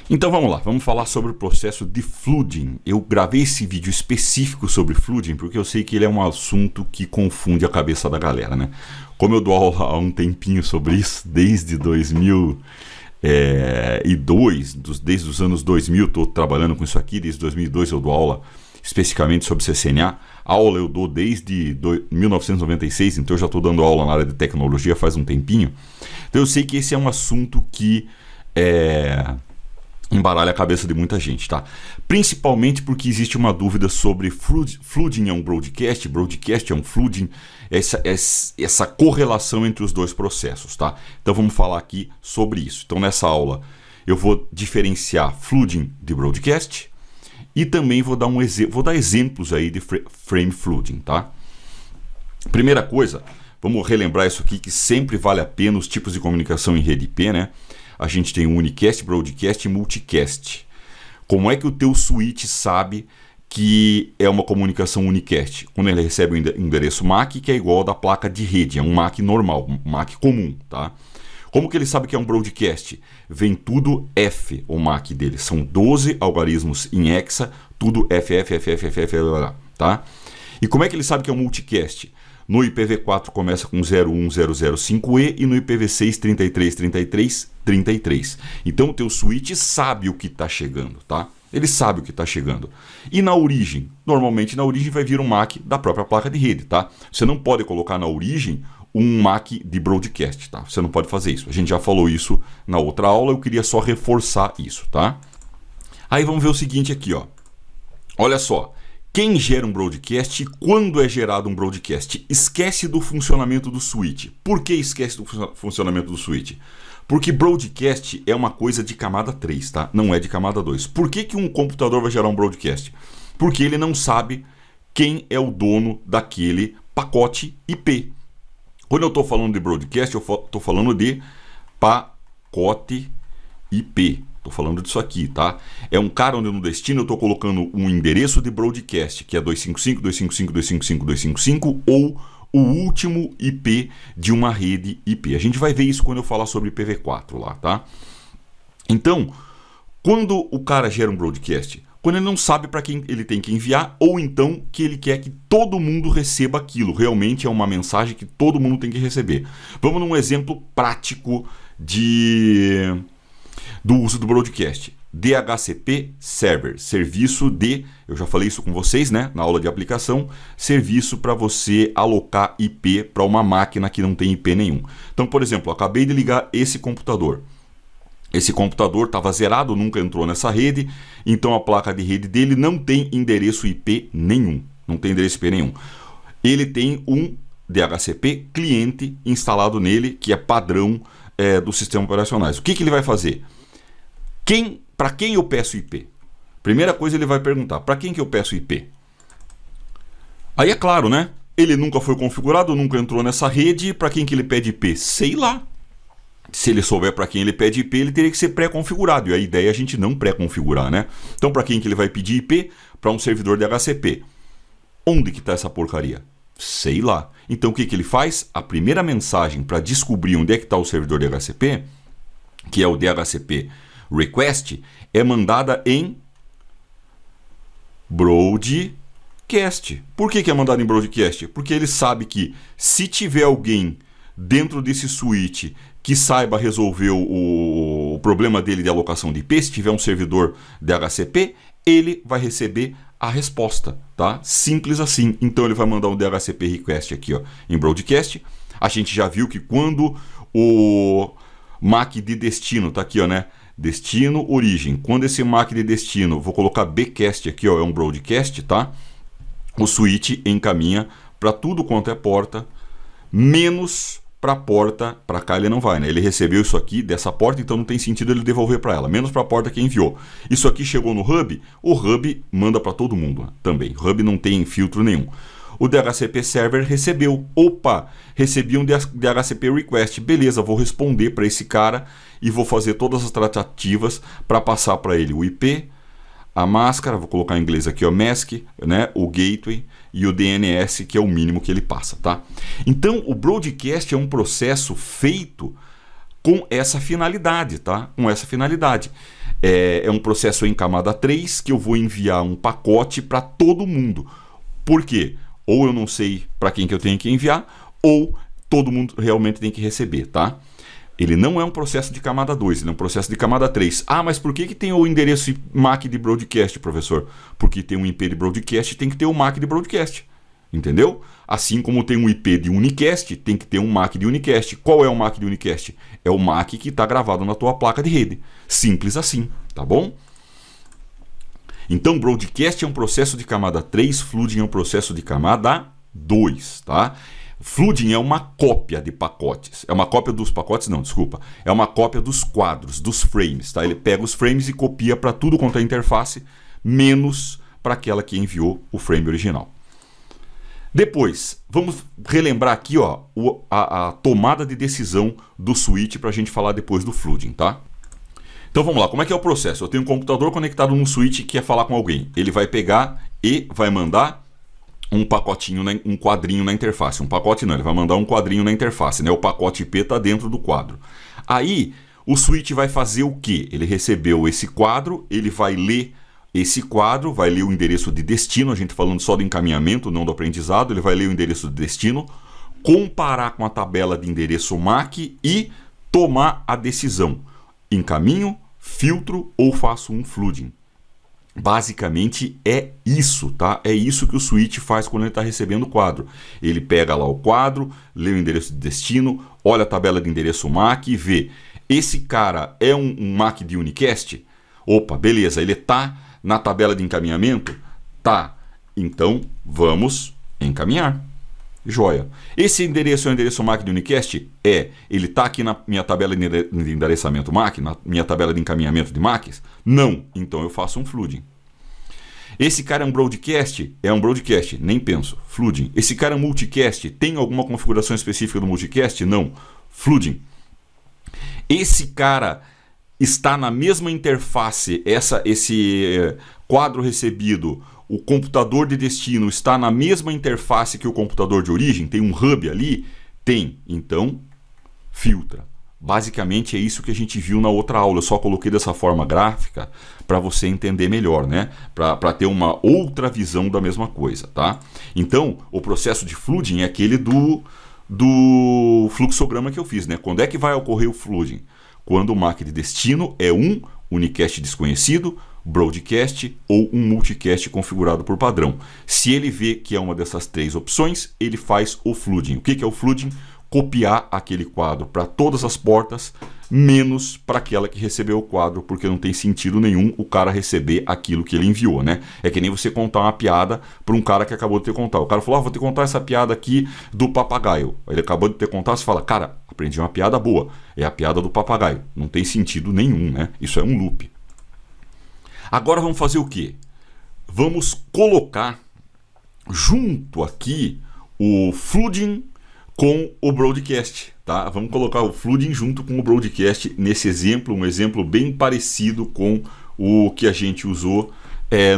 Então vamos lá, vamos falar sobre o processo de flooding. Eu gravei esse vídeo específico sobre flooding porque eu sei que ele é um assunto que confunde a cabeça da galera, né? Como eu dou aula há um tempinho sobre isso, desde 2002, desde os anos 2000 estou trabalhando com isso aqui, desde 2002 eu dou aula especificamente sobre CCNA. A aula eu dou desde 1996, então eu já estou dando aula na área de tecnologia faz um tempinho. Então eu sei que esse é um assunto que embaralha a cabeça de muita gente, tá? Principalmente porque existe uma dúvida sobre flooding é um broadcast é um flooding, essa correlação entre os dois processos, tá? Então vamos falar aqui sobre isso. Então nessa aula eu vou diferenciar flooding de broadcast e também vou dar exemplos aí de frame flooding, tá? Primeira coisa, vamos relembrar isso aqui que sempre vale a pena os tipos de comunicação em rede IP, né? A gente tem um unicast, broadcast e multicast. Como é que o teu switch sabe que é uma comunicação unicast? Quando ele recebe o endereço MAC, que é igual ao da placa de rede, é um MAC normal, um MAC comum, tá? Como que ele sabe que é um broadcast? Vem tudo F, o MAC dele. São 12 algarismos em hexa, tudo F, tá? E como é que ele sabe que é um multicast? No IPv4 começa com 01005E e no IPv6 333333. Então o teu switch sabe o que está chegando, tá? Ele sabe o que está chegando. E na origem? Normalmente na origem vai vir um MAC da própria placa de rede, tá? Você não pode colocar na origem um MAC de broadcast, tá? Você não pode fazer isso. A gente já falou isso na outra aula, eu queria só reforçar isso, tá? Aí vamos ver o seguinte aqui, ó. Olha só. Quem gera um broadcast e quando é gerado um broadcast? Esquece do funcionamento do switch. Por que esquece do funcionamento do switch? Porque broadcast é uma coisa de camada 3, tá? Não é de camada 2. Por que um computador vai gerar um broadcast? Porque ele não sabe quem é o dono daquele pacote IP. Quando eu estou falando de broadcast, eu estou falando de pacote IP. Estou falando disso aqui, tá? É um cara onde no destino eu estou colocando um endereço de broadcast, que é 255.255.255.255 ou o último IP de uma rede IP. A gente vai ver isso quando eu falar sobre IPv4 lá, tá? Então, quando o cara gera um broadcast, quando ele não sabe para quem ele tem que enviar ou então que ele quer que todo mundo receba aquilo. Realmente é uma mensagem que todo mundo tem que receber. Vamos num exemplo prático do uso do broadcast. DHCP Server, serviço de, eu já falei isso com vocês, né, na aula de aplicação, serviço para você alocar IP para uma máquina que não tem IP nenhum. Então, por exemplo, eu acabei de ligar esse computador. Esse computador estava zerado, nunca entrou nessa rede, então a placa de rede dele não tem endereço IP nenhum. Não tem endereço IP nenhum. Ele tem um DHCP cliente instalado nele, que é padrão dos sistemas operacionais. O que ele vai fazer? Para quem eu peço IP? Primeira coisa ele vai perguntar, para quem que eu peço IP? Aí é claro, né? Ele nunca foi configurado, nunca entrou nessa rede, para quem que ele pede IP? Sei lá. Se ele souber para quem ele pede IP, ele teria que ser pré-configurado. E a ideia é a gente não pré-configurar, né? Então, para quem que ele vai pedir IP? Para um servidor de DHCP. Onde que está essa porcaria? Sei lá. Então, o que ele faz? A primeira mensagem para descobrir onde é que está o servidor de DHCP, que é o DHCP request, é mandada em broadcast. Por que é mandada em broadcast? Porque ele sabe que se tiver alguém dentro desse switch que saiba resolver o problema dele de alocação de IP, se tiver um servidor DHCP, ele vai receber a resposta, tá? Simples assim. Então ele vai mandar um DHCP request aqui, ó, em broadcast. A gente já viu que quando o MAC de destino, tá aqui, ó, né? Destino, origem. Quando esse MAC de destino, vou colocar bcast aqui, ó, é um broadcast, tá? O switch encaminha para tudo quanto é porta, menos para a porta, para cá ele não vai, né? Ele recebeu isso aqui dessa porta, então não tem sentido ele devolver para ela, menos para a porta que enviou. Isso aqui chegou no hub, o hub manda para todo mundo também. O hub não tem filtro nenhum. O DHCP Server recebeu. Opa, recebi um DHCP Request. Beleza, vou responder para esse cara e vou fazer todas as tratativas para passar para ele o IP, a máscara, vou colocar em inglês aqui, ó, mask, né, o gateway e o DNS, que é o mínimo que ele passa, tá? Então, o broadcast é um processo feito com essa finalidade, tá? Com essa finalidade. É um processo em camada 3 que eu vou enviar um pacote para todo mundo. Por quê? Ou eu não sei para quem que eu tenho que enviar, ou todo mundo realmente tem que receber, tá? Ele não é um processo de camada 2, ele é um processo de camada 3. Ah, mas por que tem o endereço MAC de broadcast, professor? Porque tem um IP de broadcast, tem que ter o MAC de broadcast. Entendeu? Assim como tem um IP de unicast, tem que ter um MAC de unicast. Qual é o MAC de unicast? É o MAC que está gravado na tua placa de rede. Simples assim, tá bom? Então, broadcast é um processo de camada 3, flooding é um processo de camada 2, tá? Flooding é uma cópia de pacotes. É uma cópia dos pacotes? Não, desculpa. É uma cópia dos quadros, dos frames, tá? Ele pega os frames e copia para tudo quanto é interface, menos para aquela que enviou o frame original. Depois, vamos relembrar aqui ó, a tomada de decisão do switch para a gente falar depois do flooding, tá? Então vamos lá, como é que é o processo? Eu tenho um computador conectado num switch que quer falar com alguém. Ele vai pegar e vai mandar um pacotinho, um quadrinho na interface. Um pacote não, ele vai mandar um quadrinho na interface, né? O pacote IP está dentro do quadro. Aí, o switch vai fazer o quê? Ele recebeu esse quadro, ele vai ler esse quadro, vai ler o endereço de destino, a gente falando só do encaminhamento, não do aprendizado, ele vai ler o endereço de destino, comparar com a tabela de endereço MAC e tomar a decisão. Encaminho, filtro ou faço um flooding. Basicamente é isso, tá? É isso que o switch faz quando ele está recebendo o quadro. Ele pega lá o quadro, lê o endereço de destino, olha a tabela de endereço MAC e vê. Esse cara é um MAC de unicast? Opa, beleza, ele está na tabela de encaminhamento? Tá. Então, vamos encaminhar. Joia. Esse endereço é o endereço MAC de unicast? É. Ele está aqui na minha tabela de endereçamento MAC? Na minha tabela de encaminhamento de MACs? Não. Então, eu faço um flooding. Esse cara é um broadcast? É um broadcast. Nem penso. Flooding. Esse cara é um multicast? Tem alguma configuração específica do multicast? Não. Flooding. Esse cara está na mesma interface, esse quadro recebido, o computador de destino está na mesma interface que o computador de origem? Tem um hub ali? Tem. Então, filtra. Basicamente é isso que a gente viu na outra aula. Eu só coloquei dessa forma gráfica para você entender melhor, né? Para ter uma outra visão da mesma coisa, tá? Então, o processo de flooding é aquele do fluxograma que eu fiz, né? Quando é que vai ocorrer o flooding? Quando o MAC de destino é um unicast desconhecido, broadcast ou um multicast configurado por padrão. Se ele vê que é uma dessas três opções, ele faz o flooding. O que é o flooding? Copiar aquele quadro para todas as portas, menos para aquela que recebeu o quadro, porque não tem sentido nenhum o cara receber aquilo que ele enviou, né? É que nem você contar uma piada para um cara que acabou de te contar. O cara falou, vou te contar essa piada aqui do papagaio. Ele acabou de te contar, você fala, cara, aprendi uma piada boa. É a piada do papagaio. Não tem sentido nenhum, né? Isso é um loop. Agora vamos fazer o quê? Vamos colocar junto aqui o flooding com o broadcast, tá? Vamos colocar o flooding junto com o broadcast nesse exemplo, um exemplo bem parecido com o que a gente usou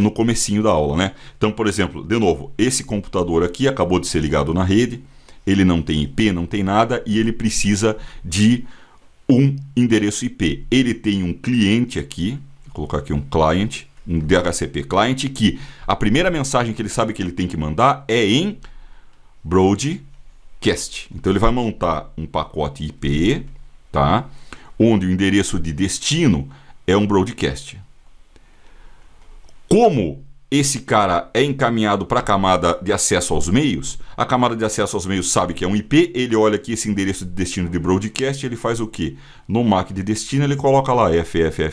no comecinho da aula, né? Então, por exemplo, de novo, esse computador aqui acabou de ser ligado na rede, ele não tem IP, não tem nada, e ele precisa de um endereço IP. Ele tem um cliente aqui, vou colocar aqui um client, um DHCP client, que a primeira mensagem que ele sabe que ele tem que mandar é em broadcast. Então ele vai montar um pacote IP, tá? Onde o endereço de destino é um broadcast. Como esse cara é encaminhado para a camada de acesso aos meios, a camada de acesso aos meios sabe que é um IP, ele olha aqui esse endereço de destino de broadcast, ele faz o quê? No MAC de destino ele coloca lá FF,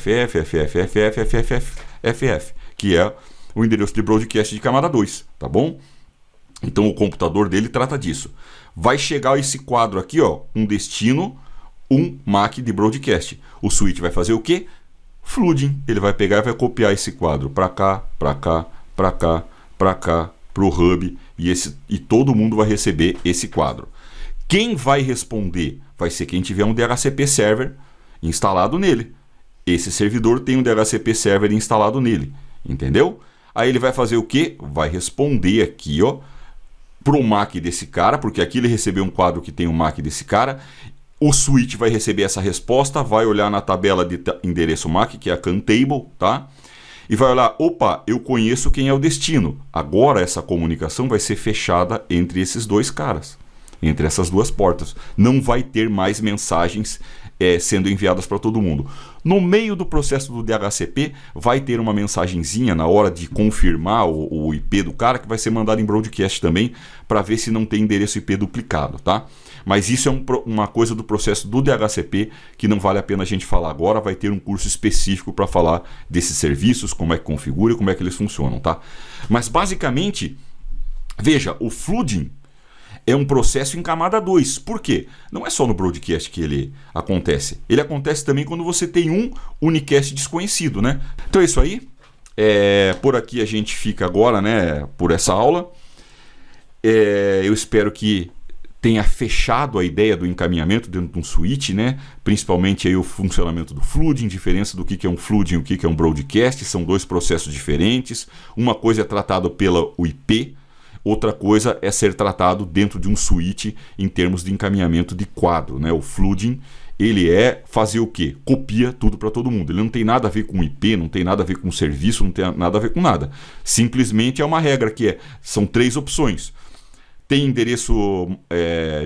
que é o endereço de broadcast de camada 2, tá bom? Então o computador dele trata disso. Vai chegar esse quadro aqui, ó, um destino, um MAC de broadcast. O switch vai fazer o quê? Flooding. Ele vai pegar e vai copiar esse quadro para cá, para cá, para cá, para cá, para o hub, e todo mundo vai receber esse quadro. Quem vai responder vai ser quem tiver um DHCP server instalado nele. Esse servidor tem um DHCP server instalado nele, entendeu? Aí ele vai fazer o quê? Vai responder aqui, ó, pro MAC desse cara, porque aqui ele recebeu um quadro que tem o MAC desse cara. O switch vai receber essa resposta, vai olhar na tabela de endereço MAC, que é a CAN Table, tá? E vai olhar, opa, eu conheço quem é o destino. Agora essa comunicação vai ser fechada entre esses dois caras, entre essas duas portas. Não vai ter mais mensagens sendo enviadas para todo mundo. No meio do processo do DHCP, vai ter uma mensagenzinha na hora de confirmar o IP do cara, que vai ser mandado em broadcast também, para ver se não tem endereço IP duplicado, tá? Mas isso é uma coisa do processo do DHCP que não vale a pena a gente falar agora. Vai ter um curso específico para falar desses serviços, como é que configura e como é que eles funcionam, tá? Mas basicamente, veja, o flooding é um processo em camada 2. Por quê? Não é só no broadcast que ele acontece. Ele acontece também quando você tem um unicast desconhecido, né? Então é isso aí. Por aqui a gente fica agora, né? Por essa aula. Eu espero que tenha fechado a ideia do encaminhamento dentro de um switch, né? Principalmente aí o funcionamento do flooding, diferença do que é um flooding e o que é um broadcast. São dois processos diferentes. Uma coisa é tratada pela IP, outra coisa é ser tratado dentro de um switch em termos de encaminhamento de quadro, né? O flooding, ele é fazer o quê? Copia tudo para todo mundo. Ele não tem nada a ver com IP, não tem nada a ver com serviço, não tem nada a ver com nada. Simplesmente é uma regra que são 3 opções. Tem endereço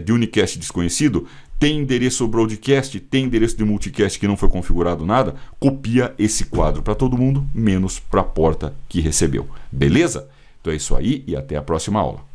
de unicast desconhecido, tem endereço broadcast, tem endereço de multicast que não foi configurado nada, copia esse quadro para todo mundo, menos para a porta que recebeu. Beleza? Então é isso aí e até a próxima aula.